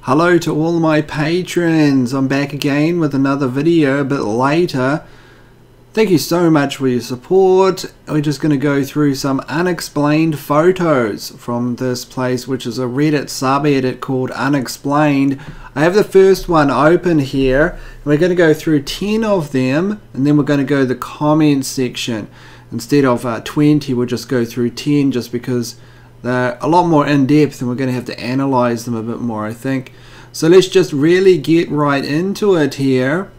Hello to all my patrons. I'm back again with another video a bit later. Thank you so much for your support. We're just going to go through some unexplained photos from this place, which is a Reddit subreddit called Unexplained. I have the first one open here. We're going to go through 10 of them, and then we're going to go to the comments section. Instead of 20, we'll just go through 10 just because they're a lot more in-depth and we're going to have to analyze them a bit more, I think. So let's just really get right into it here.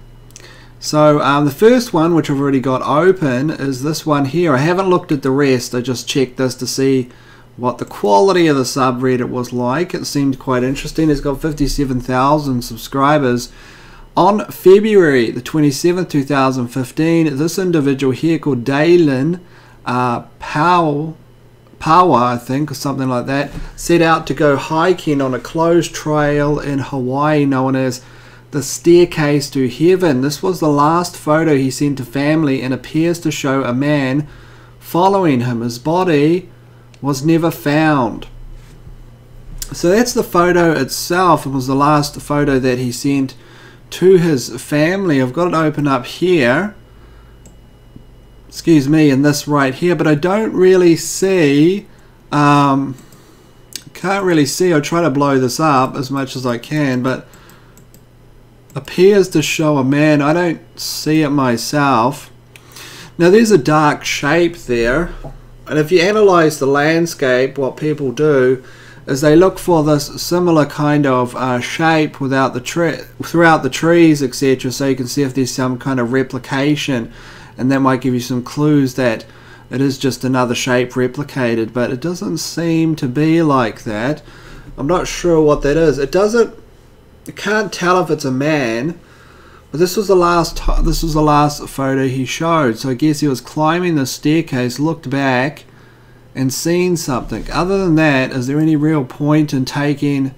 So the first one, which I've already got open, is this one here. I haven't looked at the rest. I just checked this to see what the quality of the subreddit was like. It seemed quite interesting. It's got 57,000 subscribers. On February the 27th, 2015, this individual here called Dalen Power, I think, or something like that, set out to go hiking on a closed trail in Hawaii known as the Staircase to Heaven. This was the last photo he sent to family and appears to show a man following him. His body was never found. So that's the photo itself. It was the last photo that he sent to his family. I've got it open up here. Excuse me, in this right here, but I don't really see, can't really see. I'll try to blow this up as much as I can, but appears to show a man. I don't see it myself. Now there's a dark shape there, and if you analyze the landscape, what people do is they look for this similar kind of shape throughout the trees, etc., so you can see if there's some kind of replication. And that might give you some clues that it is just another shape replicated, but it doesn't seem to be like that. I'm not sure what that is. I can't tell if it's a man, but this was the last photo he showed. So I guess he was climbing the staircase, looked back, and seen something. Other than that, is there any real point in taking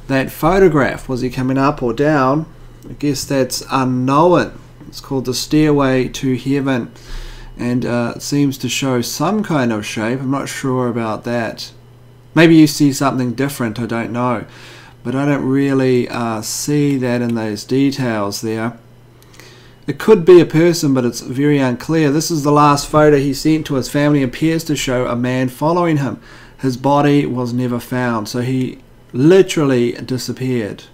that photograph? Was he coming up or down? I guess that's unknown. It's called the Stairway to Heaven, and it seems to show some kind of shape. I'm not sure about that. Maybe you see something different, I don't know. But I don't really see that in those details there. It could be a person, but it's very unclear. This is the last photo he sent to his family. It appears to show a man following him. His body was never found, so he literally disappeared.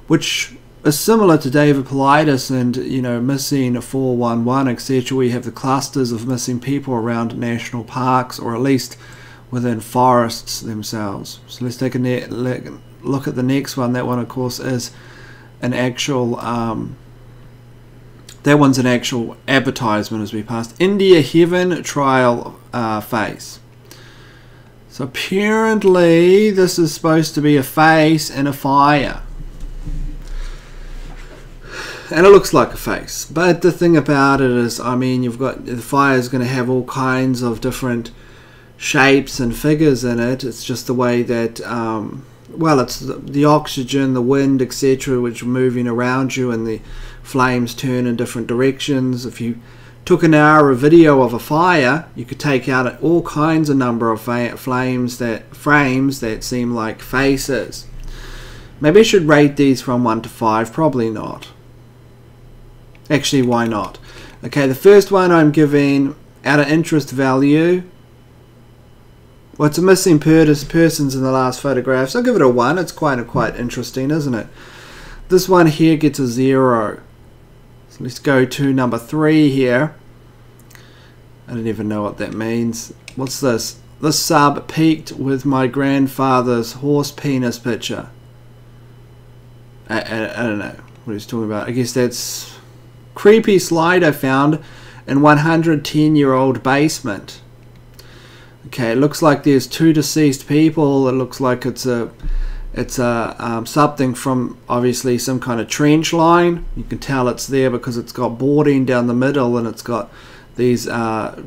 Which is similar to David Politis and, you know, missing 411, etc. We have the clusters of missing people around national parks, or at least within forests themselves. So let's take a look at the next one. That one, of course, is an actual that one's an actual advertisement as we passed. India Heaven trial face. So apparently this is supposed to be a face in a fire. And it looks like a face, but the thing about it is, I mean, you've got, the fire is going to have all kinds of different shapes and figures in it. It's just the way that, well, it's the oxygen, the wind, etc., which are moving around you, and the flames turn in different directions. If you took an hour of video of a fire, you could take out all kinds of number of frames that seem like faces. Maybe I should rate these from 1 to 5. Probably not. Actually, why not? Okay, the first one I'm giving out of interest value. Well, it's a missing persons in the last photograph, so I'll give it a 1. It's quite interesting, isn't it? This one here gets a 0. So let's go to number 3 here. I don't even know what that means. What's this? This sub peaked with my grandfather's horse penis picture. I don't know what he's talking about. I guess that's creepy slide I found in 110-year-old basement. Okay, it looks like there's 2 deceased people. It looks like it's something from obviously some kind of trench line. You can tell it's there because it's got boarding down the middle and it's got these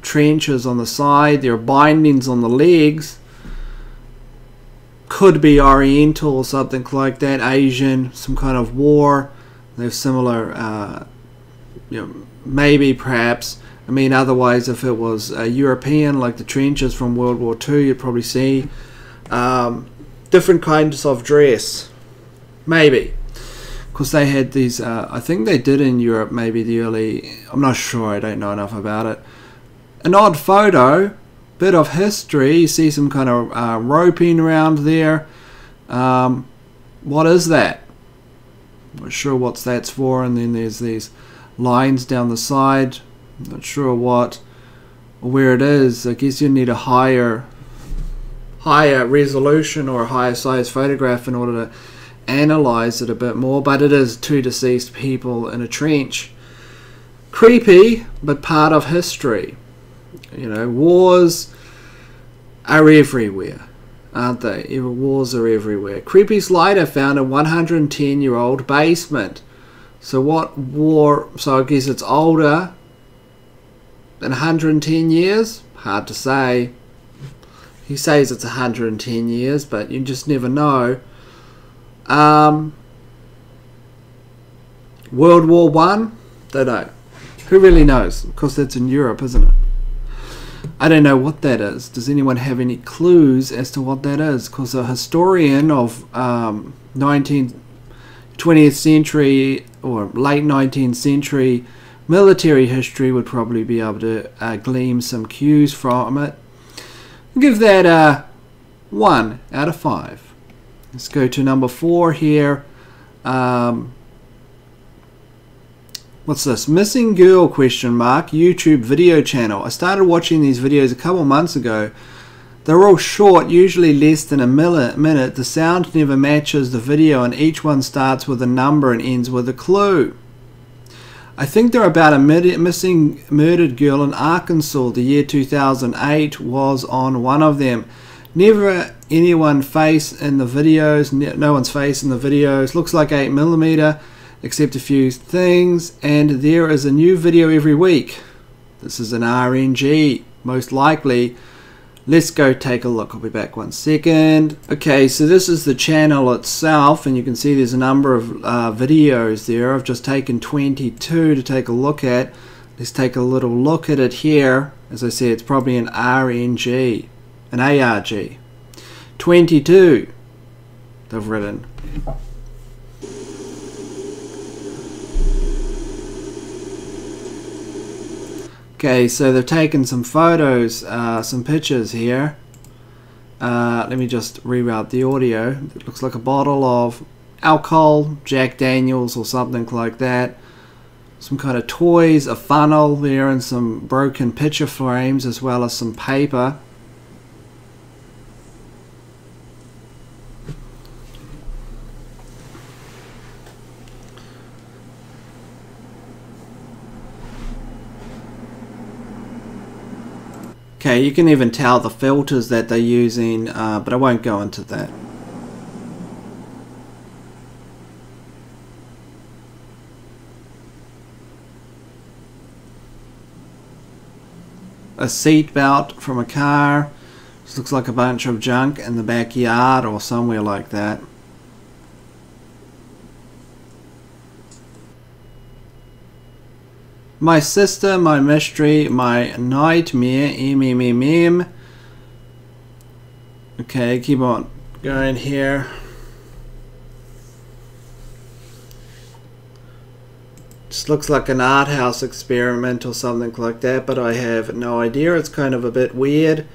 trenches on the side. There are bindings on the legs. Could be Oriental or something like that, Asian, some kind of war. They have similar, you know, maybe, perhaps. I mean, otherwise, if it was European, like the trenches from World War II, you'd probably see different kinds of dress. Maybe. Because they had these, I think they did in Europe, maybe the early, I'm not sure, I don't know enough about it. An odd photo, bit of history, you see some kind of roping around there. What is that? Not sure what that's for, and then there's these lines down the side. Not sure what or where it is. I guess you need a higher resolution or a higher size photograph in order to analyze it a bit more, but it is two deceased people in a trench. Creepy, but part of history. You know, wars are everywhere, aren't they? Wars are everywhere. Creepy Slider found a 110-year-old basement. So what war? So I guess it's older than 110 years? Hard to say. He says it's 110 years, but you just never know. World War I? Don't know. Who really knows? Of course, that's in Europe, isn't it? I don't know what that is. Does anyone have any clues as to what that is? Because a historian of 20th century or late 19th century military history would probably be able to glean some cues from it. I'll give that a 1 out of 5. Let's go to number 4 here. What's this? Missing Girl ? YouTube video channel. I started watching these videos a couple months ago. They're all short, usually less than a minute. The sound never matches the video, and each one starts with a number and ends with a clue. I think they're about a missing murdered girl in Arkansas. The year 2008 was on one of them. Never anyone's face in the videos. No one's face in the videos. Looks like 8mm, except a few things. And there is a new video every week. This is an RNG, most likely. Let's go take a look. I'll be back 1 second. Okay, so this is the channel itself, and you can see there's a number of videos there. I've just taken 22 to take a look at. Let's take a little look at it here. As I said, it's probably an RNG, an ARG. 22 they've written. Okay, so they've taken some photos, some pictures here. Let me just reroute the audio. It looks like a bottle of alcohol, Jack Daniels or something like that. Some kind of toys, a funnel there, and some broken picture frames, as well as some paper. Okay, you can even tell the filters that they're using, but I won't go into that. A seat belt from a car. This looks like a bunch of junk in the backyard or somewhere like that. My sister, my mystery, my nightmare, MMMM. Okay, keep on going here. Just looks like an art house experiment or something like that, but I have no idea. It's kind of a bit weird.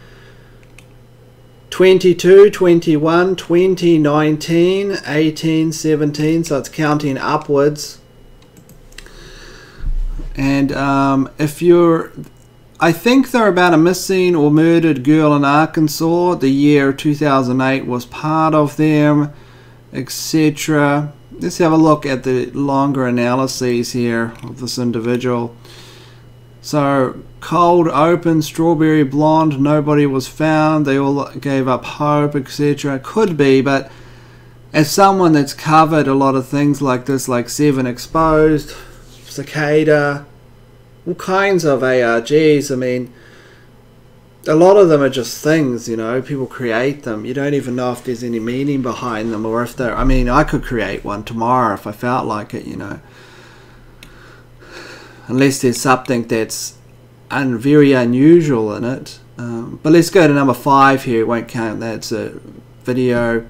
22, 21, 20, 19, 18, 17, so it's counting upwards. And I think they're about a missing or murdered girl in Arkansas. The year 2008 was part of them, etc. Let's have a look at the longer analyses here of this individual. So, cold open, strawberry blonde, nobody was found, they all gave up hope, etc. Could be, but as someone that's covered a lot of things like this, like 7 Exposed, Cicada, all kinds of ARGs. I mean, a lot of them are just things, you know, people create them. You don't even know if there's any meaning behind them, or if they're, I mean, I could create one tomorrow if I felt like it, you know. Unless there's something that's very unusual in it. But let's go to number 5 here. It won't count. That's a video.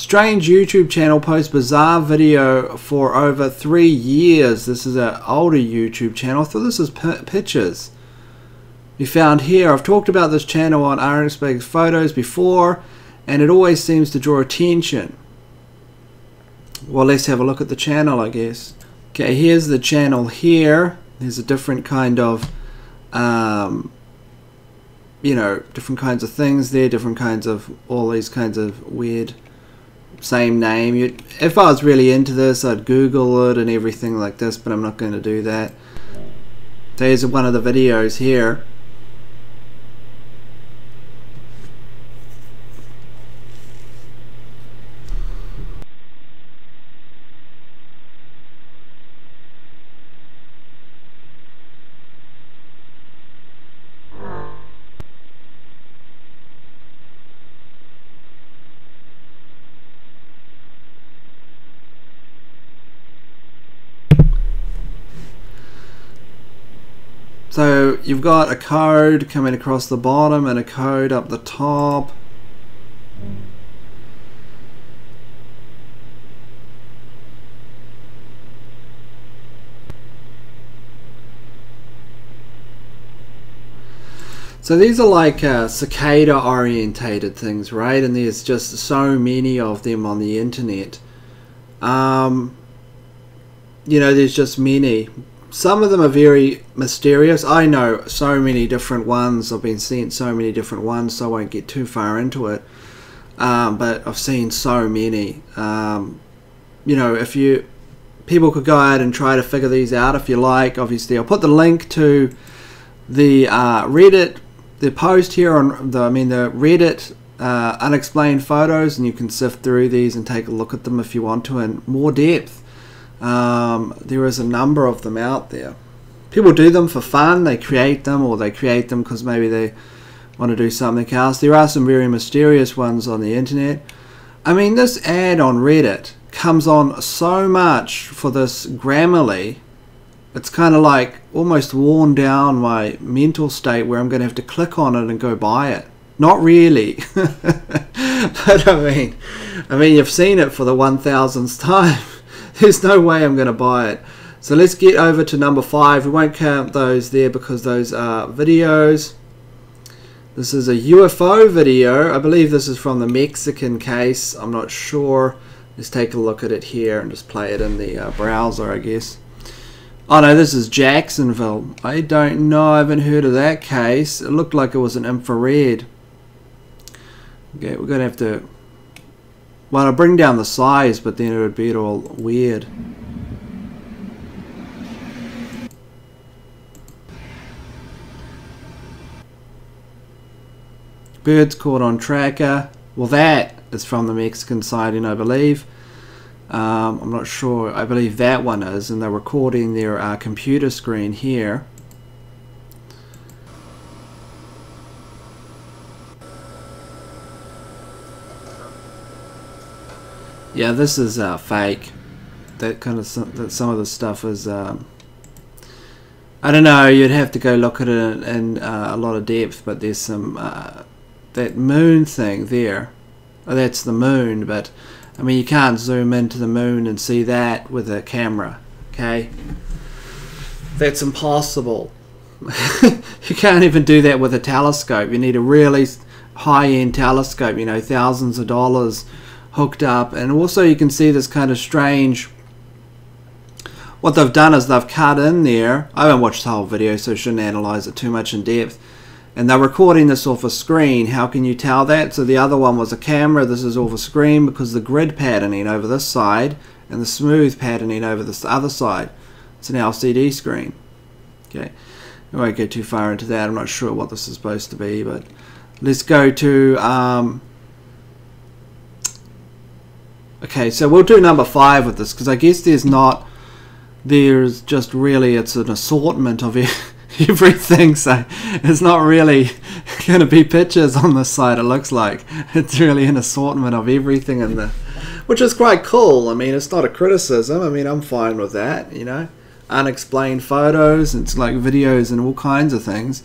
Strange YouTube channel posts bizarre video for over 3 years. This is an older YouTube channel. I thought this was pictures. We found here. I've talked about this channel on unexplained photos before, and it always seems to draw attention. Well, let's have a look at the channel, I guess. Okay, here's the channel here. There's a different kind of, you know, different kinds of things there, different kinds of, all these kinds of weird, same name. If I was really into this, I'd Google it and everything like this, but I'm not going to do that. There's one of the videos here. So you've got a code coming across the bottom and a code up the top. So these are like cicada orientated things, right? And there's just so many of them on the internet. You know, there's just many. Some of them are very mysterious. I know so many different ones. I've been seeing so many different ones, so I won't get too far into it. But I've seen so many. You know, if you people could go out and try to figure these out if you like. Obviously, I'll put the link to the Reddit, the post here on the Reddit unexplained photos, and you can sift through these and take a look at them if you want to in more depth. There is a number of them out there. People do them for fun. They create them, or they create them because maybe they want to do something else. There are some very mysterious ones on the internet. I mean, this ad on Reddit comes on so much for this Grammarly. It's kind of like almost worn down my mental state where I'm going to have to click on it and go buy it. Not really. But I mean, you've seen it for the 1000th time. There's no way I'm going to buy it. So let's get over to number 5. We won't count those there because those are videos. This is a UFO video. I believe this is from the Mexican case. I'm not sure. Let's take a look at it here and just play it in the browser, I guess. Oh no, this is Jacksonville. I don't know. I haven't heard of that case. It looked like it was an infrared. Okay, we're going to have to... Well, I'll bring down the size, but then it would be all weird. Birds caught on tracker. Well, that is from the Mexican side, and I believe. I'm not sure. I believe that one is, and they're recording their computer screen here. Yeah, this is fake. That kind of some of the stuff is. I don't know. You'd have to go look at it in a lot of depth. But there's some that moon thing there. Oh, that's the moon. But I mean, you can't zoom into the moon and see that with a camera. Okay, that's impossible. You can't even do that with a telescope. You need a really high-end telescope. You know, thousands of dollars. Hooked up, and also you can see this kind of strange. What they've done is they've cut in there. I haven't watched the whole video, so I shouldn't analyze it too much in depth. And they're recording this off a screen. How can you tell that? So the other one was a camera. This is off a screen because the grid patterning over this side and the smooth patterning over this other side. It's an LCD screen. Okay, I won't go too far into that. I'm not sure what this is supposed to be, but let's go to. Okay, so we'll do number 5 with this because I guess there's just really, it's an assortment of everything, so it's not really going to be pictures on this side. It looks like it's really an assortment of everything in there, which is quite cool. I mean, it's not a criticism. I mean, I'm fine with that, you know. Unexplained photos, it's like videos and all kinds of things.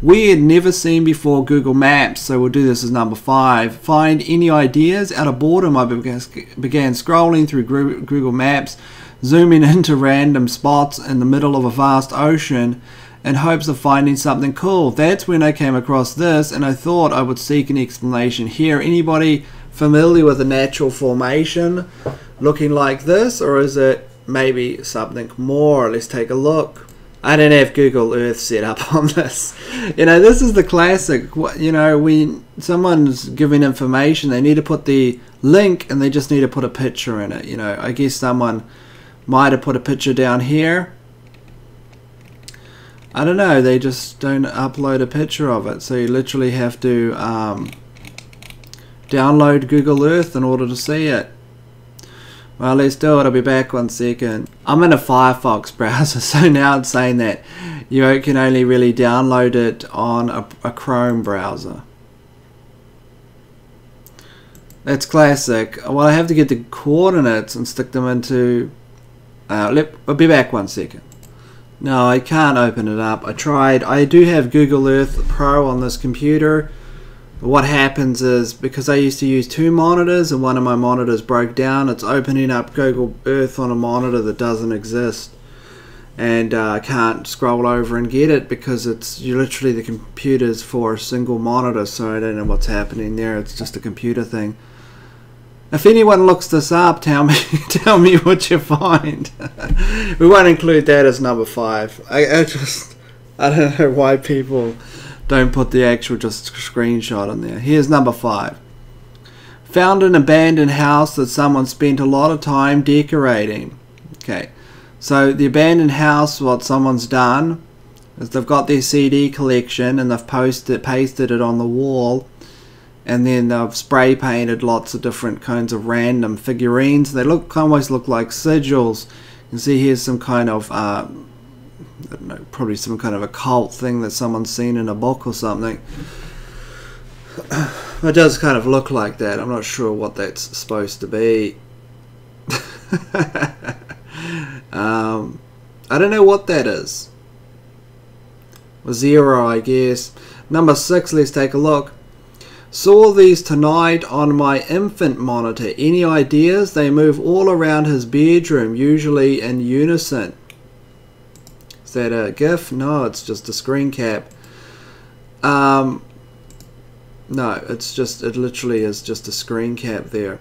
Weird, never seen before Google Maps. So we'll do this as number 5. Find any ideas? Out of boredom, I began scrolling through Google Maps, zooming into random spots in the middle of a vast ocean in hopes of finding something cool. That's when I came across this, and I thought I would seek an explanation here. Anybody familiar with a natural formation looking like this, or is it maybe something more? Let's take a look. I don't have Google Earth set up on this. You know, this is the classic. You know, when someone's giving information, they need to put the link and they just need to put a picture in it. You know, I guess someone might have put a picture down here. I don't know, they just don't upload a picture of it. So you literally have to download Google Earth in order to see it. Well, let's do it. I'll be back 1 second. I'm in a Firefox browser, so now it's saying that you can only really download it on a Chrome browser. That's classic. Well, I have to get the coordinates and stick them into... I'll be back 1 second. No, I can't open it up. I tried. I do have Google Earth Pro on this computer. What happens is, because I used to use 2 monitors and one of my monitors broke down, it's opening up Google Earth on a monitor that doesn't exist. And I can't scroll over and get it because it's literally the computer's for a single monitor, so I don't know what's happening there. It's just a computer thing. If anyone looks this up, tell me what you find. We won't include that as number 5. I don't know why people don't put the actual just screenshot in there. Here's number 5. Found an abandoned house that someone spent a lot of time decorating. Okay, so the abandoned house, what someone's done is they've got their CD collection and they've pasted it on the wall, and then they've spray painted lots of different kinds of random figurines. They almost look like sigils. You can see here's some kind of I don't know, probably some kind of occult thing that someone's seen in a book or something. It does kind of look like that. I'm not sure what that's supposed to be. I don't know what that is. A 0, I guess. Number 6, let's take a look. Saw these tonight on my infant monitor. Any ideas? They move all around his bedroom, usually in unison. Is that a GIF? No, it's just a screen cap. No, it's just, it literally is just a screen cap there.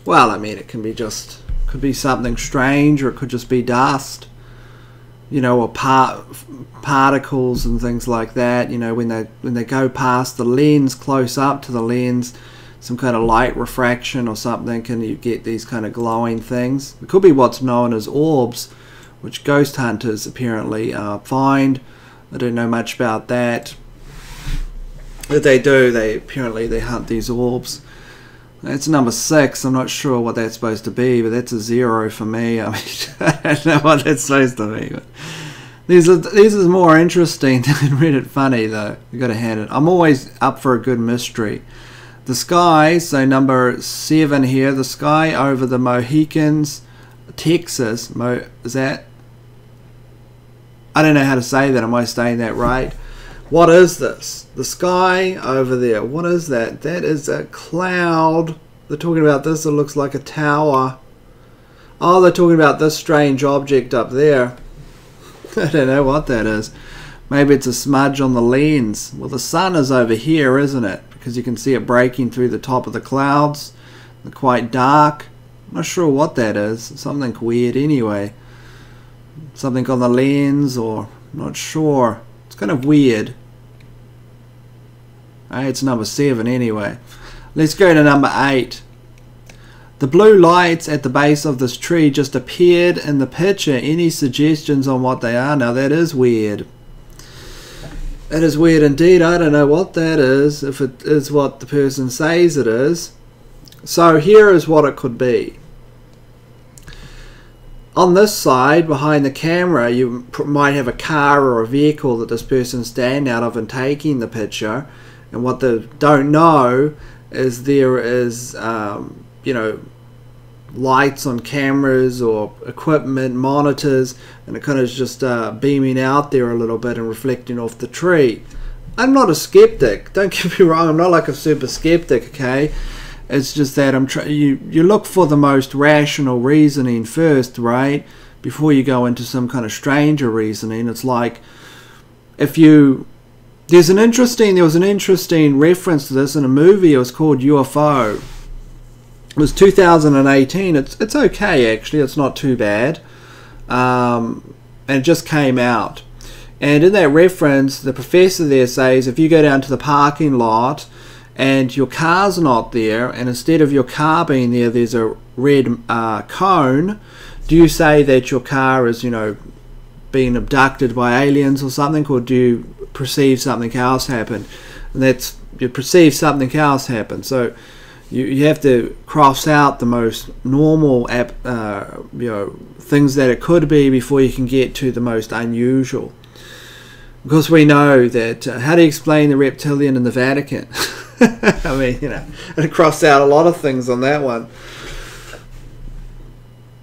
Well, I mean, it can be just, could be something strange, or it could just be dust. You know, or particles and things like that. You know, when they go past the lens, close up to the lens, some kind of light refraction or something, and you get these kind of glowing things. It could be what's known as orbs, which ghost hunters apparently find. I don't know much about that. But they do. They hunt these orbs. That's number 6. I'm not sure what that's supposed to be, but that's a 0 for me. I mean, I don't know what that's supposed to be. But these are more interesting than Reddit funny, though. You got to hand it. I'm always up for a good mystery. The sky. So number 7 here. The sky over the Mohicans, Texas. Is that? I don't know how to say that. Am I saying that right? What is this? The sky over there. What is that? That is a cloud. They're talking about this. It looks like a tower. Oh, they're talking about this strange object up there. I don't know what that is. Maybe it's a smudge on the lens. Well, the sun is over here, isn't it? Because you can see it breaking through the top of the clouds. They're quite dark. I'm not sure what that is. Something weird anyway. Something on the lens, or I'm not sure. It's kind of weird. It's number 7 anyway. Let's go to number 8. The blue lights at the base of this tree just appeared in the picture. Any suggestions on what they are? Now that is weird. That is weird indeed. I don't know what that is, if it is what the person says it is. So here is what it could be. On this side, behind the camera, you might have a car or a vehicle that this person's standing out of and taking the picture. And what they don't know is there is, you know, lights on cameras or equipment, monitors, and it kind of is just beaming out there a little bit and reflecting off the tree. I'm not a skeptic. Don't get me wrong. I'm not like a super skeptic. Okay, it's just that you look for the most rational reasoning first, right? Before you go into some kind of stranger reasoning. It's like if you there was an interesting reference to this in a movie. It was called UFO. It was 2018. It's okay actually. It's not too bad. And it just came out. And in that reference, the professor there says if you go down to the parking lot and your car's not there, and instead of your car being there, there's a red cone, do you say that your car is, being abducted by aliens or something, or do you perceive something else happen? And you perceive something else happen. So you have to cross out the most normal things that it could be before you can get to the most unusual. Because we know that how do you explain the reptilian in the Vatican? I mean, and cross out a lot of things on that one.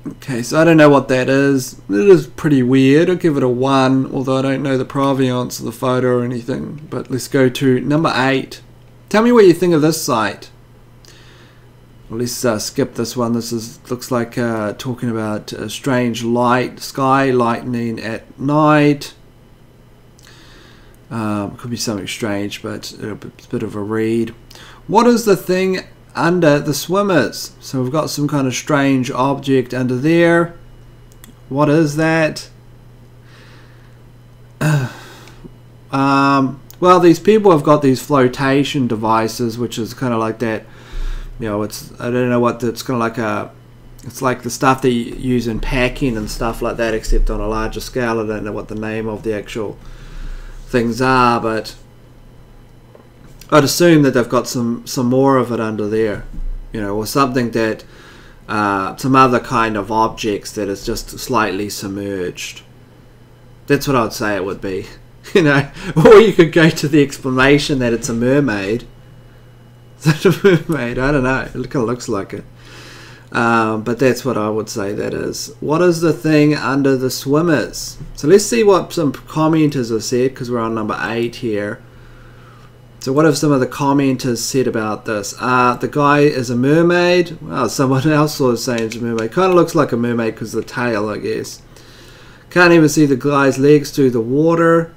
Okay, so I don't know what that is. It is pretty weird. I'll give it a 1, although I don't know the provenance of the photo or anything. But let's go to number 8. Tell me what you think of this site. Well, let's skip this one. This looks like talking about a strange sky lightning at night. Could be something strange, but it's a bit of a read. What is the thing under the swimmers? So we've got some kind of strange object under there. What is that? Well, these people have got these flotation devices, which is kind of like that. It's, I don't know what it's kind of like it's like the stuff that you use in packing and stuff like that, except on a larger scale. I don't know what the name of the actual things are, but I'd assume that they've got some more of it under there, or something that some other kind of objects that is just slightly submerged. That's what I'd say it would be, or you could go to the explanation that it's a mermaid. Is that a mermaid? I don't know. It kind of looks like it. But that's what I would say that is. What is the thing under the swimmers? So let's see what some commenters have said, because we're on number 8 here. So what have some of the commenters said about this? The guy is a mermaid. Well, someone else was saying it's a mermaid. Kind of looks like a mermaid because of the tail, I guess. Can't even see the guy's legs through the water.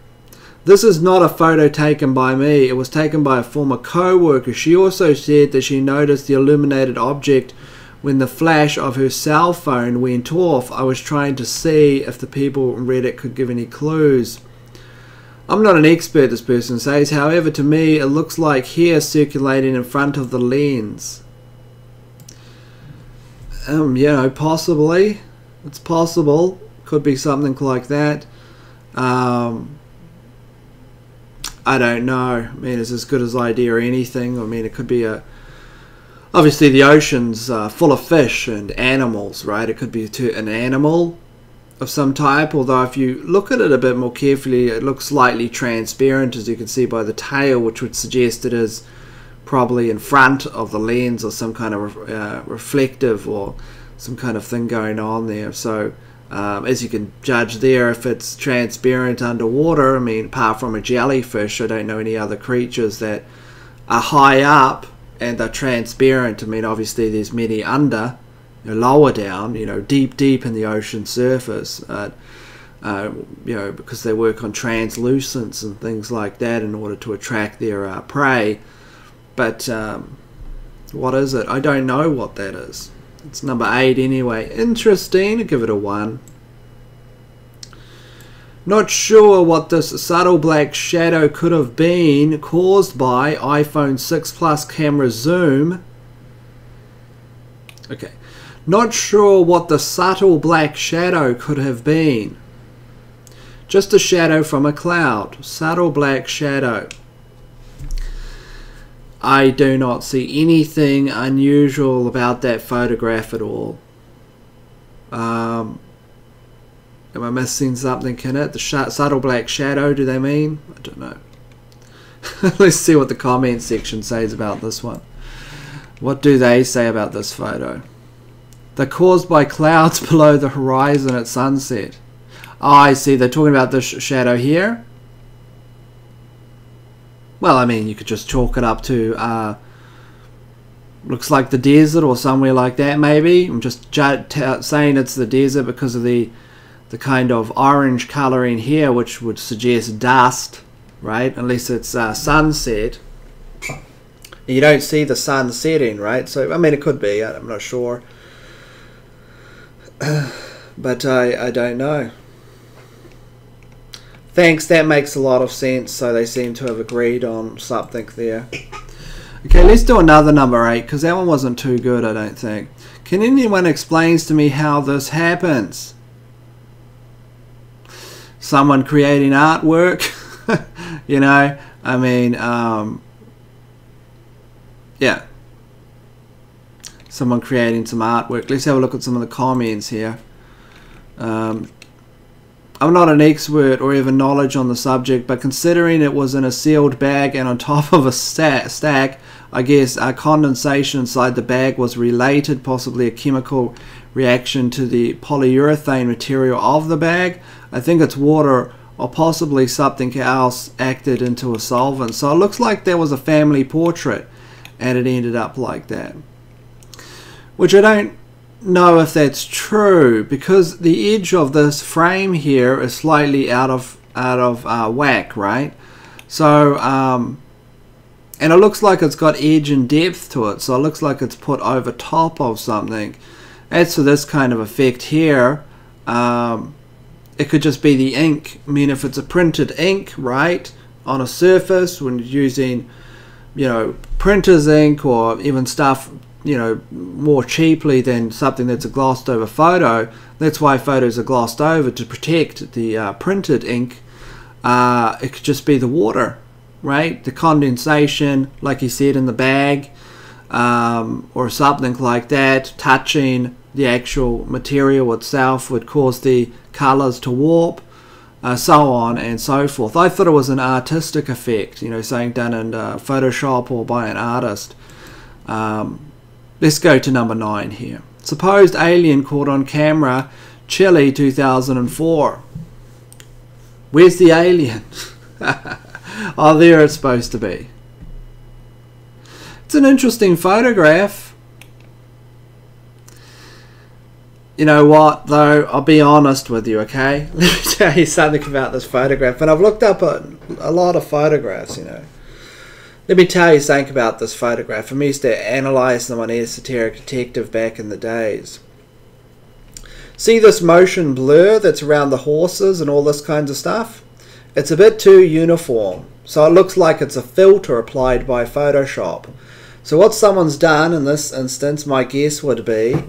This is not a photo taken by me. It was taken by a former co-worker. She also said that she noticed the illuminated object when the flash of her cell phone went off. I was trying to see if the people on Reddit could give any clues. I'm not an expert, this person says. However, to me, it looks like hair circulating in front of the lens. Possibly. It's possible. Could be something like that. I don't know. I mean, it's as good as idea or anything. I mean, it could be obviously the ocean's full of fish and animals, right? It could be an animal of some type, although if you look at it a bit more carefully, it looks slightly transparent, as you can see by the tail, which would suggest it is probably in front of the lens or some kind of reflective or some kind of thing going on there. So as you can judge there, if it's transparent underwater, I mean, apart from a jellyfish, I don't know any other creatures that are high up and are transparent. I mean, obviously there's many under, lower down, deep in the ocean surface, because they work on translucence and things like that in order to attract their prey. But what is it? I don't know what that is. It's number 8 anyway. Interesting. I'll give it a 1. Not sure what this subtle black shadow could have been caused by iPhone 6 Plus camera zoom. Okay. Not sure what the subtle black shadow could have been. Just a shadow from a cloud. Subtle black shadow. I do not see anything unusual about that photograph at all. Am I missing something in it? The subtle black shadow, do they mean? I don't know. Let's see what the comment section says about this one. What do they say about this photo? They're caused by clouds below the horizon at sunset. Oh, I see. They're talking about this shadow here. well, I mean, you could just chalk it up to looks like the desert or somewhere like that, maybe. I'm just saying it's the desert because of the kind of orange coloring here, which would suggest dust, right? Unless it's sunset. You don't see the sun setting, right? So, I mean, it could be. I'm not sure. But I don't know. Thanks, that makes a lot of sense. So they seem to have agreed on something there. Okay, let's do another number 8, because that one wasn't too good, I don't think. Can anyone explain to me how this happens? Someone creating artwork? You know, I mean, yeah. Someone creating some artwork. Let's have a look at some of the comments here. I'm not an expert or even knowledge on the subject, but considering it was in a sealed bag and on top of a stack, I guess condensation inside the bag was related, possibly a chemical reaction to the polyurethane material of the bag. I think it's water or possibly something else acted into a solvent. So it looks like there was a family portrait and it ended up like that. Which I don't know if that's true, because the edge of this frame here is slightly out of whack, right? So and it looks like it's got edge and depth to it, so it looks like it's put over top of something. As for this kind of effect here, it could just be the ink. I mean, if it's a printed ink, right, on a surface, when using, you know, printer's ink or even stuff, you know, more cheaply than something that's a glossed over photo. That's why photos are glossed over, to protect the printed ink. It could just be the water, right? The condensation, like you said, in the bag, or something like that, touching the actual material itself would cause the colors to warp, so on and so forth. I thought it was an artistic effect, you know, saying done in Photoshop or by an artist. Let's go to number 9 here. Supposed alien caught on camera, Chile 2004. Where's the alien? Oh, there it's supposed to be. It's an interesting photograph. You know what, though? I'll be honest with you, okay? Let me tell you something about this photograph. And I've looked up a lot of photographs, you know. Let me tell you something about this photograph. I used to analyze them on Esoteric Detective back in the days. See this motion blur that's around the horses and all this kinds of stuff? It's a bit too uniform. So it looks like it's a filter applied by Photoshop. So what someone's done in this instance, my guess would be,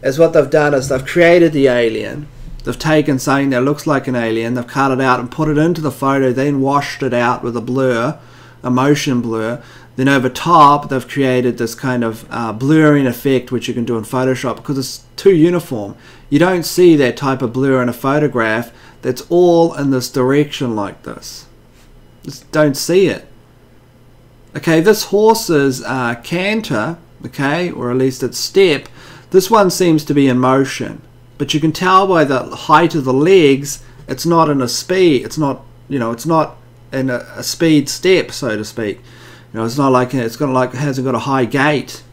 is what they've done is they've created the alien. They've taken something that looks like an alien, they've cut it out and put it into the photo, then washed it out with a blur, a motion blur. Then over top they've created this kind of blurring effect, which you can do in Photoshop because it's too uniform. You don't see that type of blur in a photograph that's all in this direction like this. Just don't see it. Okay, this horse's canter, okay, or at least its step, this one seems to be in motion, but you can tell by the height of the legs it's not in a speed, it's not, you know, it's not in a speed step, so to speak. You know, it's not like it hasn't got a high gait.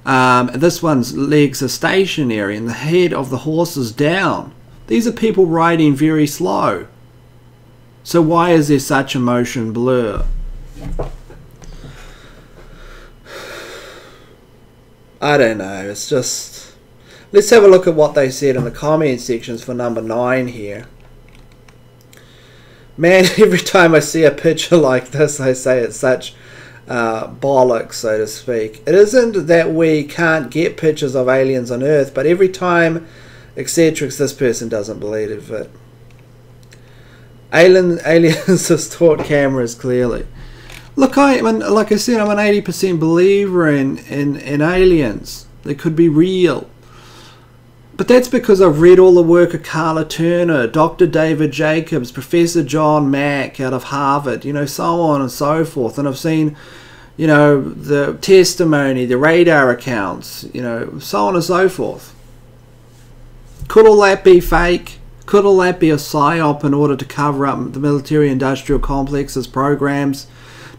This one's legs are stationary and the head of the horse is down. These are people riding very slow. So why is there such a motion blur? I don't know. It's just... Let's have a look at what they said in the comment sections for number 9 here. Man, every time I see a picture like this, I say it's such bollocks, so to speak. It isn't that we can't get pictures of aliens on Earth, but every time, etc., this person doesn't believe it. Aliens distort cameras, clearly. Look, I mean, like I said, I'm an 80% believer in aliens. They could be real. But that's because I've read all the work of Carla Turner, Dr. David Jacobs, Professor John Mack out of Harvard, you know, so on and so forth. And I've seen, you know, the testimony, the radar accounts, you know, so on and so forth. Could all that be fake? Could all that be a psyop in order to cover up the military-industrial complex's programs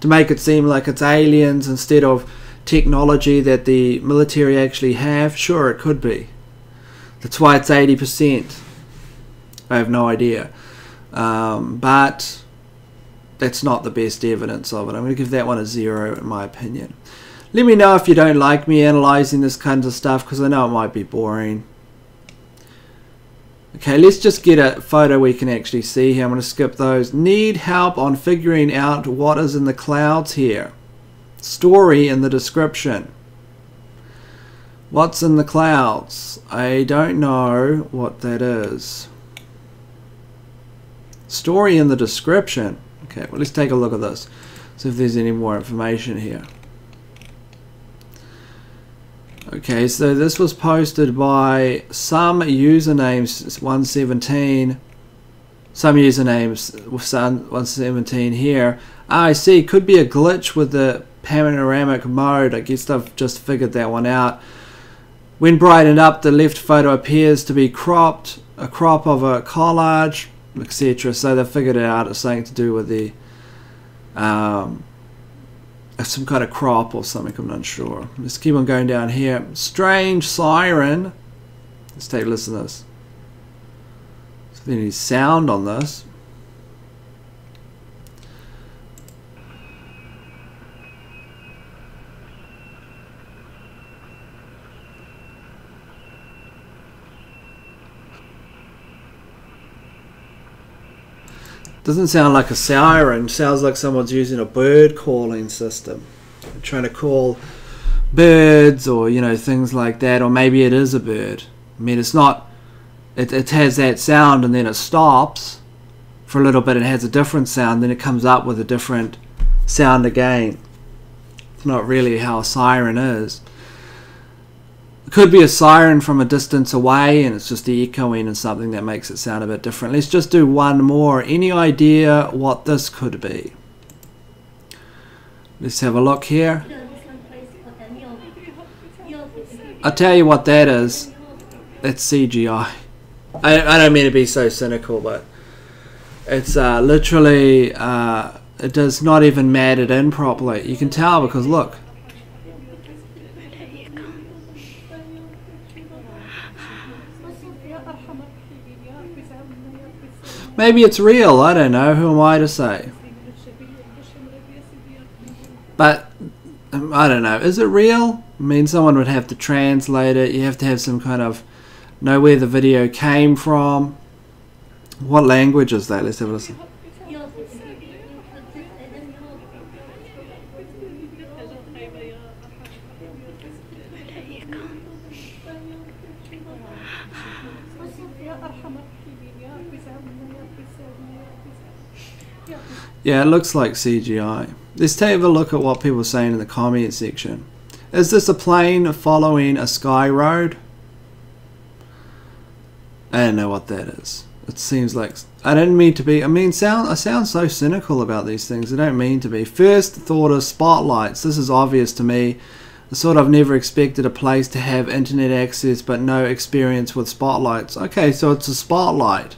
to make it seem like it's aliens instead of technology that the military actually have? Sure, it could be. That's why it's 80%. I have no idea. But that's not the best evidence of it. I'm going to give that one a 0 in my opinion. Let me know if you don't like me analysing this kind of stuff, because I know it might be boring. Okay, let's just get a photo we can actually see here. I'm going to skip those. Need help on figuring out what is in the clouds here. Story in the description. What's in the clouds? I don't know what that is. Story in the description. Okay, well, let's take a look at this. See if there's any more information here. Okay, so this was posted by some usernames 117. Some usernames with 117 here. I see. Could be a glitch with the panoramic mode. I guess I've just figured that one out. When brightened up, the left photo appears to be cropped, a crop of a collage, etc. So they figured it out. It's something to do with the some kind of crop or something. I'm not sure. Let's keep on going down here. Strange siren. Let's take a listen to this. Is there any sound on this? Doesn't sound like a siren. Sounds like someone's using a bird calling system. They're trying to call birds or, you know, things like that. Or maybe it is a bird. I mean, it's not... It has that sound and then it stops for a little bit. It has a different sound. Then it comes up with a different sound again. It's not really how a siren is. It could be a siren from a distance away and it's just the echoing and something that makes it sound a bit different. Let's just do one more. Any idea what this could be? Let's have a look here. I'll tell you what that is. That's CGI. I don't mean to be so cynical, but it's literally, it does not even mat it in properly. You can tell because look. Maybe it's real, I don't know, who am I to say? But, I don't know, is it real? I mean, someone would have to translate it, you have to have some kind of, know where the video came from. What language is that? Let's have a listen. Yeah, it looks like CGI. Let's take a look at what people are saying in the comment section. Is this a plane following a sky road? I don't know what that is. It seems like... I didn't mean to be... I mean, I sound so cynical about these things. I don't mean to be. First thought of spotlights. This is obvious to me. I sort of never expected a place to have internet access but no experience with spotlights. Okay, so it's a spotlight.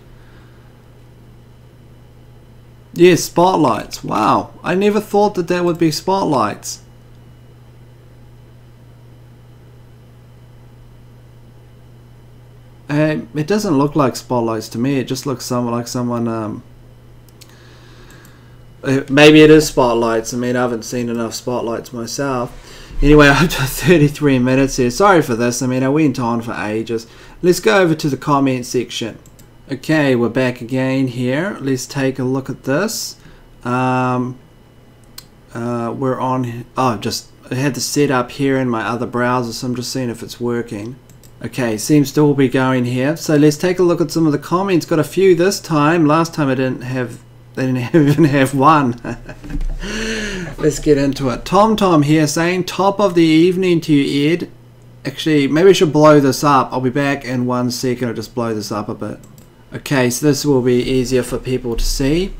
Yes, spotlights. Wow. I never thought that that would be spotlights. It doesn't look like spotlights to me. It just looks like someone... maybe it is spotlights. I mean, I haven't seen enough spotlights myself. Anyway, up to 33 minutes here. Sorry for this. I mean, I went on for ages. Let's go over to the comment section. Okay, we're back again here. Let's take a look at this. We're on... Oh, I had the setup here in my other browser, so I'm just seeing if it's working. Okay, seems to all be going here. So let's take a look at some of the comments. Got a few this time. Last time I didn't even have one. Let's get into it. Tom here saying, top of the evening to you, Ed. Actually, maybe I should blow this up. I'll be back in 1 second. I'll just blow this up a bit. Okay, so this will be easier for people to see.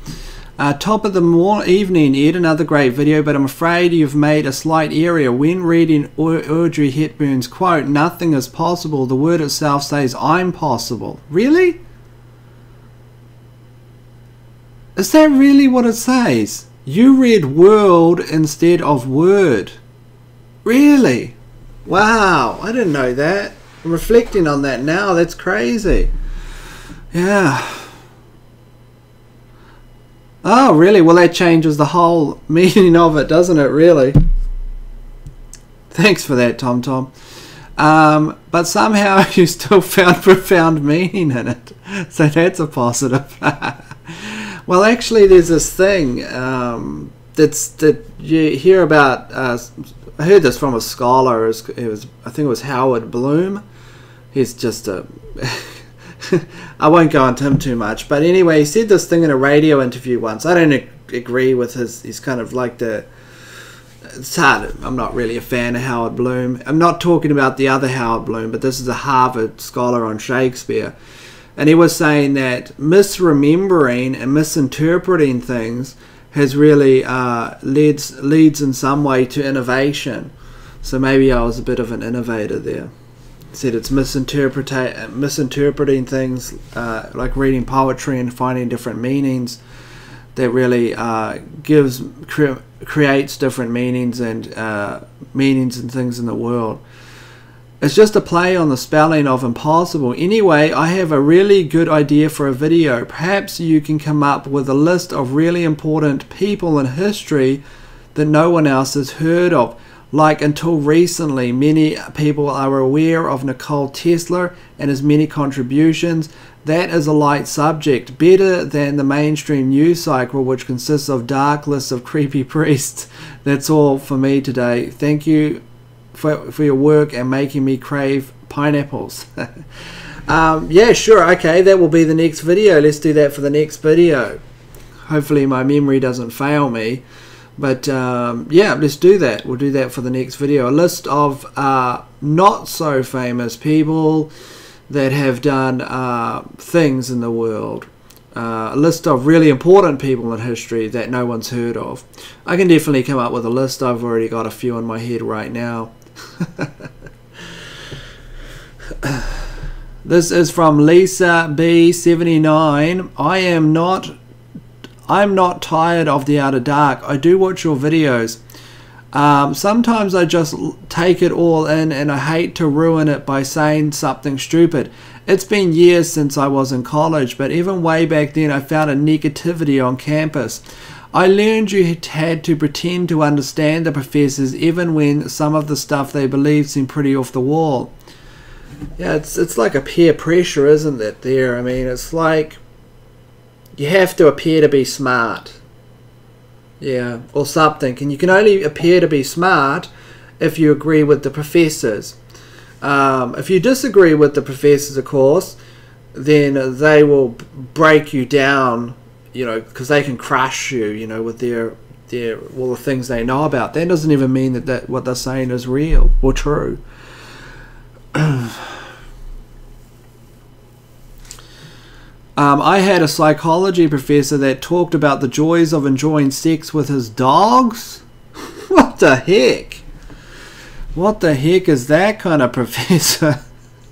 Top of the evening, Ed, another great video, but I'm afraid you've made a slight error. When reading Audrey Hepburn's quote, nothing is possible, the word itself says, I'm possible. Really? Is that really what it says? You read world instead of word. Really? Wow, I didn't know that. I'm reflecting on that now. That's crazy. Yeah. Oh, really? Well, that changes the whole meaning of it, doesn't it, really? Thanks for that, Tom Tom. But somehow you still found profound meaning in it. So that's a positive. Well, actually, there's this thing that you hear about. I heard this from a scholar. I think it was Howard Bloom. He's just a... I won't go into him too much. But anyway, he said this thing in a radio interview once. I don't agree with he's kind of like the... It's hard. I'm not really a fan of Howard Bloom. I'm not talking about the other Howard Bloom, but this is a Harvard scholar on Shakespeare. And he was saying that misremembering and misinterpreting things has really leads in some way to innovation. So maybe I was a bit of an innovator there. He said it's misinterpreting things, like reading poetry and finding different meanings, that really creates different meanings and things in the world. It's just a play on the spelling of impossible. Anyway, I have a really good idea for a video. Perhaps you can come up with a list of really important people in history that no one else has heard of. Like until recently, many people are aware of Nikola Tesla and his many contributions. That is a light subject, better than the mainstream news cycle, which consists of dark lists of creepy priests. That's all for me today. Thank you for your work and making me crave pineapples. Yeah, sure, okay, that will be the next video. Let's do that for the next video. Hopefully my memory doesn't fail me. But yeah, let's do that. We'll do that for the next video. A list of not so famous people that have done things in the world. A list of really important people in history that no one's heard of. I can definitely come up with a list. I've already got a few in my head right now. This is from Lisa B79. I'm not tired of the Outer Dark. I do watch your videos. Sometimes I just take it all in and I hate to ruin it by saying something stupid. It's been years since I was in college, but even way back then I found a negativity on campus. I learned you had to pretend to understand the professors even when some of the stuff they believed seemed pretty off the wall. Yeah, it's like a peer pressure, isn't it, there? I mean, it's like you have to appear to be smart. Yeah, or something. And you can only appear to be smart if you agree with the professors. If you disagree with the professors, of course, then they will break you down, you know, because they can crush you, you know, with their all the things they know about. That doesn't even mean that what they're saying is real or true. I had a psychology professor that talked about the joys of enjoying sex with his dogs. What the heck? What the heck is that kind of professor?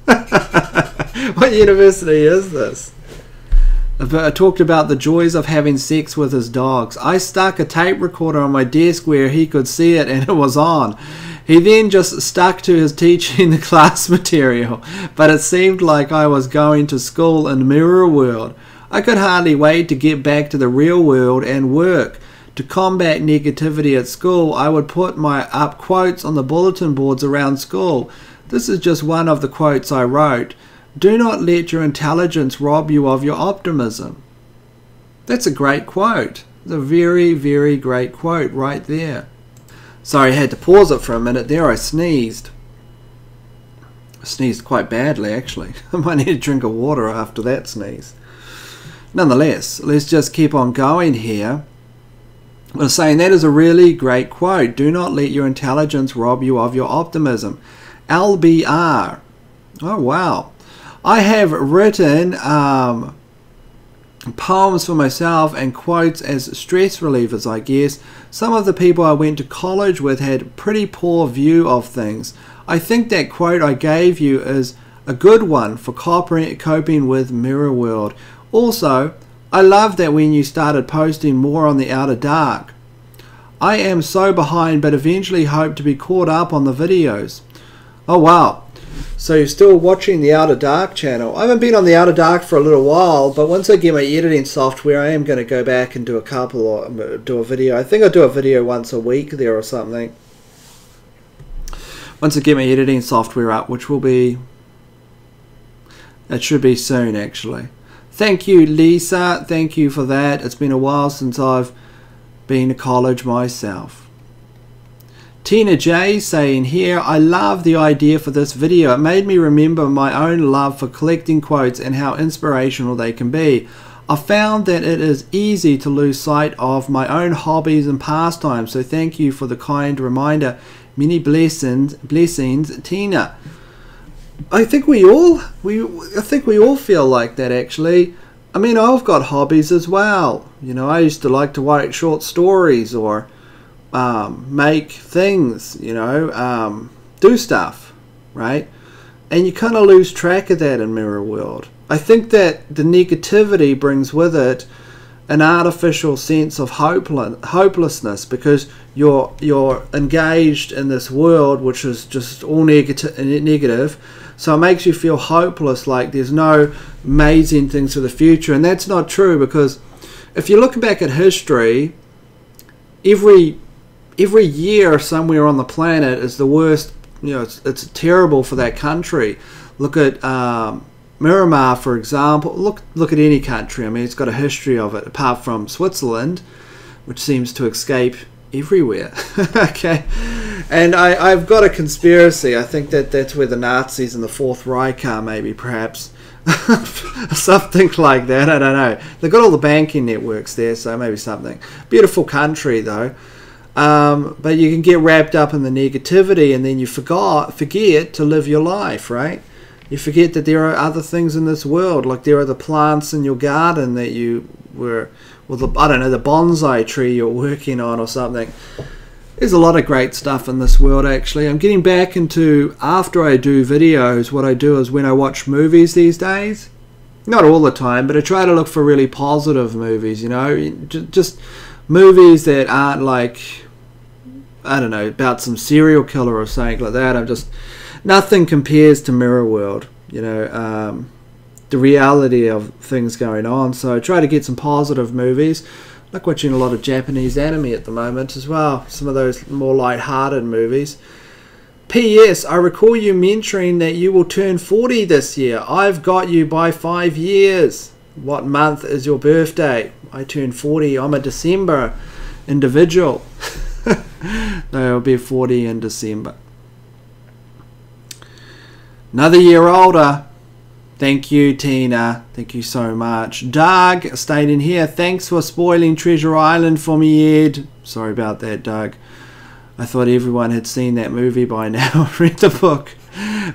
What university is this? I talked about the joys of having sex with his dogs. I stuck a tape recorder on my desk where he could see it and it was on. He then just stuck to his teaching the class material, but it seemed like I was going to school in Mirror World. I could hardly wait to get back to the real world and work. To combat negativity at school, I would put up quotes on the bulletin boards around school. This is just one of the quotes I wrote. Do not let your intelligence rob you of your optimism. That's a great quote. It's a very, very great quote right there. Sorry, I had to pause it for a minute there. I sneezed. I sneezed quite badly, actually. I might need a drink of water after that sneeze. Nonetheless, let's just keep on going here. I was saying that is a really great quote. Do not let your intelligence rob you of your optimism. LBR. Oh, wow. I have written poems for myself and quotes as stress relievers, I guess. Some of the people I went to college with had pretty poor view of things. I think that quote I gave you is a good one for coping with Mirror World. Also, I love that when you started posting more on the Outer Dark. I am so behind, but eventually hope to be caught up on the videos. Oh wow. So you're still watching the Outer Dark channel. I haven't been on the Outer Dark for a little while, but once I get my editing software, I am going to go back and do a couple, or do a video. I think I'll do a video once a week there or something. Once I get my editing software up, which will be, it should be soon actually. Thank you, Lisa. Thank you for that. It's been a while since I've been to college myself. Tina J saying here, I love the idea for this video. It made me remember my own love for collecting quotes and how inspirational they can be. I found that it is easy to lose sight of my own hobbies and pastimes, so thank you for the kind reminder. Many blessings, Tina. I think we all feel like that actually. I mean, I've got hobbies as well. You know, I used to like to write short stories or make things, you know, do stuff, right? And you kind of lose track of that in Mirror World. I think that the negativity brings with it an artificial sense of hopelessness, because you're engaged in this world which is just all negative, so it makes you feel hopeless, like there's no amazing things for the future. And that's not true, because if you look back at history, every year somewhere on the planet is the worst. You know, it's terrible for that country. Look at Miramar, for example. Look at any country. I mean, it's got a history of it, apart from Switzerland, which seems to escape everywhere. Okay, and I've got a conspiracy. I think that that's where the Nazis and the Fourth Reich are, maybe, perhaps. Something like that. I don't know. They've got all the banking networks there, so maybe something. Beautiful country, though. But you can get wrapped up in the negativity, and then you forget to live your life, right? You forget that there are other things in this world, like there are the plants in your garden that you were, well, I don't know, the bonsai tree you're working on or something. There's a lot of great stuff in this world, actually. I'm getting back into, after I do videos, what I do is when I watch movies these days, not all the time, but I try to look for really positive movies, you know, just movies that aren't like, I don't know, about some serial killer or something like that. I'm just, nothing compares to Mirror World, you know, the reality of things going on. So I try to get some positive movies. I like watching a lot of Japanese anime at the moment as well, some of those more light-hearted movies. P.S. I recall you mentioning that you will turn 40 this year. I've got you by 5 years. What month is your birthday? I turn 40. I'm a December individual. No, I'll be 40 in December. Another year older. Thank you, Tina. Thank you so much. Doug stayed in here. Thanks for spoiling Treasure Island for me, Ed. Sorry about that, Doug. I thought everyone had seen that movie by now. Read the book.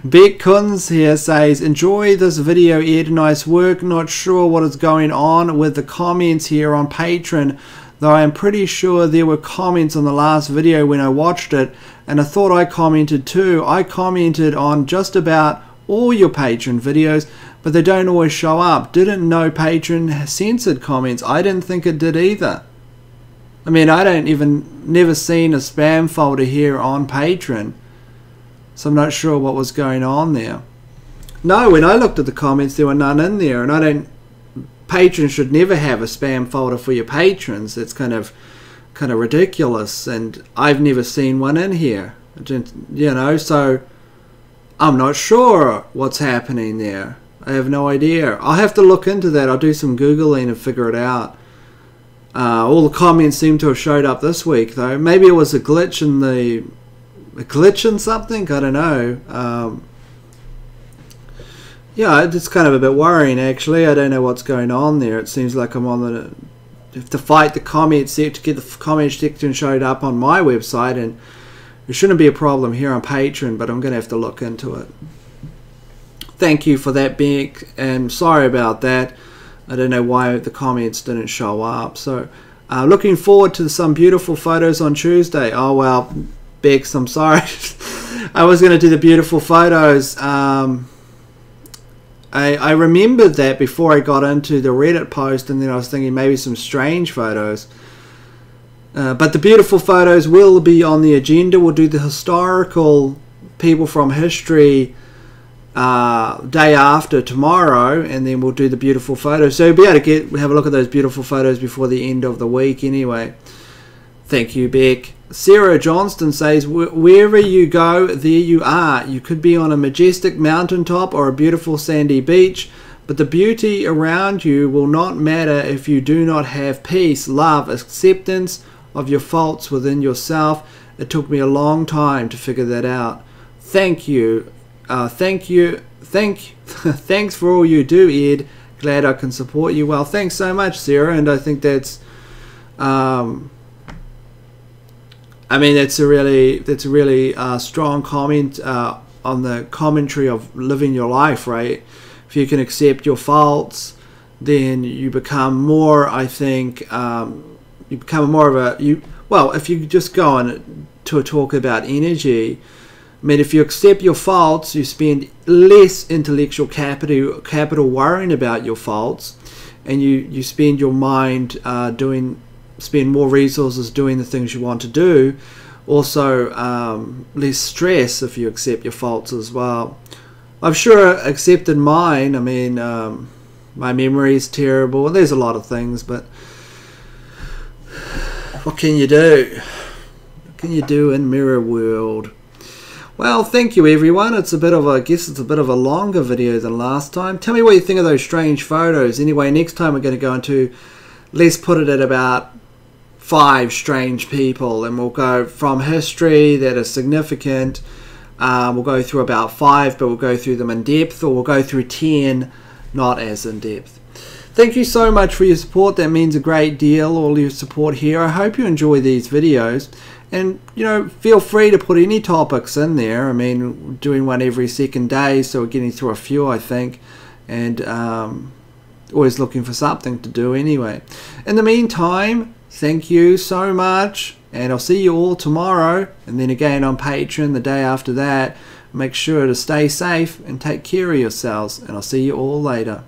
Beck Kunz here says, enjoy this video, Ed. Nice work. Not sure what is going on with the comments here on Patreon, though I am pretty sure there were comments on the last video when I watched it, and I thought I commented too. I commented on just about all your Patreon videos, but they don't always show up. Didn't know Patreon censored comments. I didn't think it did either. I mean, I never seen a spam folder here on Patreon, so I'm not sure what was going on there. No, when I looked at the comments, there were none in there, and Patreon should never have a spam folder for your patrons. It's kind of ridiculous, and I've never seen one in here. You know, so I'm not sure what's happening there. I have no idea. I'll have to look into that. I'll do some Googling and figure it out. All the comments seem to have showed up this week, though. Maybe it was a glitch in something. I don't know. Yeah, it's kind of a bit worrying, actually. I don't know what's going on there. It seems like I'm on the, have to fight the comment section to get the comment section showed up on my website, and it shouldn't be a problem here on Patreon, but I'm going to have to look into it. Thank you for that, Beck, and sorry about that. I don't know why the comments didn't show up. So, looking forward to some beautiful photos on Tuesday. Oh, well, Bex, I'm sorry. I was going to do the beautiful photos. I remembered that before I got into the Reddit post, and then I was thinking maybe some strange photos. But the beautiful photos will be on the agenda. We'll do the historical people from history day after tomorrow, and then we'll do the beautiful photos. So you'll be able to have a look at those beautiful photos before the end of the week anyway. Thank you, Beck. Sarah Johnston says, wherever you go, there you are. You could be on a majestic mountaintop or a beautiful sandy beach, but the beauty around you will not matter if you do not have peace, love, acceptance of your faults within yourself. It took me a long time to figure that out. Thank you. Thanks for all you do, Ed. Glad I can support you. Well, thanks so much, Sarah, and I think that's I mean, that's a really strong comment on the commentary of living your life, right? If you can accept your faults, then you become more, I think, you become more of a, well, if you just go on to a talk about energy, I mean, if you accept your faults, you spend less intellectual capital worrying about your faults, and you spend your mind spend more resources doing the things you want to do. Also, less stress if you accept your faults as well. I've sure accepted mine. I mean, my memory is terrible, and there's a lot of things, but what can you do? What can you do in mirror world? Well, thank you everyone. It's a bit of a, I guess it's a bit of a longer video than last time. Tell me what you think of those strange photos. Anyway, next time we're going to go into, let's put it at about 5 strange people, and we'll go from history that are significant. We'll go through about 5, but we'll go through them in depth, or we'll go through 10, not as in depth. Thank you so much for your support. That means a great deal, all your support here. I hope you enjoy these videos, and feel free to put any topics in there. I mean, we're doing one every second day, so we're getting through a few, I think, and always looking for something to do anyway. In the meantime, thank you so much, and I'll see you all tomorrow, and then again on Patreon the day after that. Make sure to stay safe and take care of yourselves, and I'll see you all later.